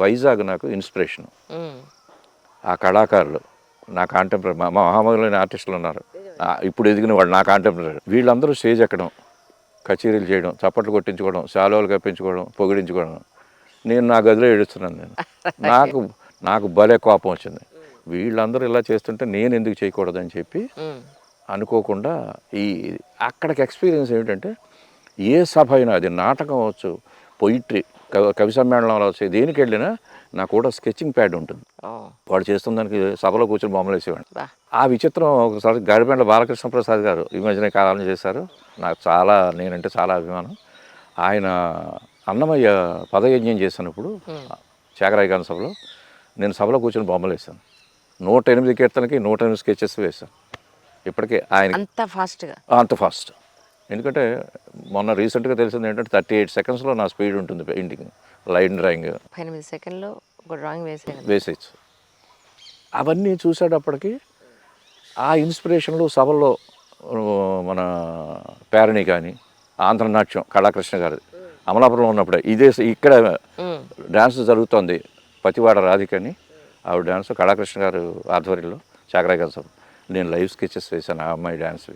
వైజాగ్ నాకు ఇన్స్పిరేషన్. ఉమ్, ఆ కళాకారులు నా కాంటెంపరీ మా మహామహులైన ఆర్టిస్టులు ఉన్నారు. ఇప్పుడు ఎదిగిన వాళ్ళు నా కాంటెంపరీ వీళ్ళందరూ స్టేజ్ ఎక్కడం, కచేరీలు చేయడం, చప్పట్లు కొట్టించుకోవడం, శాలువాలు కప్పించుకోవడం, పొగిడించుకోవడం. నేను నా గదిలో ఏడుస్తున్నాను. నాకు నాకు భలే కోపం వచ్చింది. వీళ్ళందరూ ఇలా చేస్తుంటే నేను ఎందుకు చేయకూడదని చెప్పి ఉమ్, అనుకోకుండా ఈ అక్కడికి ఎక్స్పీరియన్స్ ఏమిటంటే ఏ సభ అయినా అది నాటకం అవ్వచ్చు, పొయిట్రీ కవి సమ్మేళనంలో వచ్చి దేనికి వెళ్ళినా నాకు కూడా స్కెచింగ్ ప్యాడ్ ఉంటుంది. ఓ, వాడు చేస్తున్న దానికి సభలో కూర్చొని బొమ్మలు వేసేవాడిని. బా, ఆ విచిత్రం ఒకసారి గాడిపెండ్ల బాలకృష్ణ ప్రసాద్ గారు ఈ మధ్యనే కాలం చేశారు. నాకు నేనంటే చాలా అభిమానం. ఆయన అన్నమయ్య పదయజ్ఞం చేసినప్పుడు శాకరాయగాన సభలో నేను సభలో కూర్చొని బొమ్మలు వేశాను. 108 కీర్తనకి 108 స్కెచెస్ వేశాను. ఇప్పటికే ఆయన అంత ఫాస్ట్గా. అంత ఫాస్ట్. ఎందుకంటే మొన్న రీసెంట్గా తెలిసింది ఏంటంటే 38 సెకండ్స్లో నా స్పీడ్ ఉంటుంది పెయింటింగ్, లైన్ డ్రాయింగ్ 8 సెకండ్లో ఒక డ్రాయింగ్ వేసేయచ్చు. అవన్నీ చూసేటప్పటికి ఆ ఇన్స్పిరేషన్లు సభల్లో మన పేరణి కానీ ఆంధ్రనాట్యం కళాకృష్ణ గారి అమలాపురంలో ఉన్నప్పుడే ఇక్కడ డ్యాన్స్ జరుగుతోంది. పతివాడ రాధికని ఆవిడ డ్యాన్స్ కళాకృష్ణ గారు ఆధ్వర్యంలో శాకరాయ గారి సభ నేను లైవ్ స్కెచెస్ వేశాను ఆ అమ్మాయి డ్యాన్స్వి.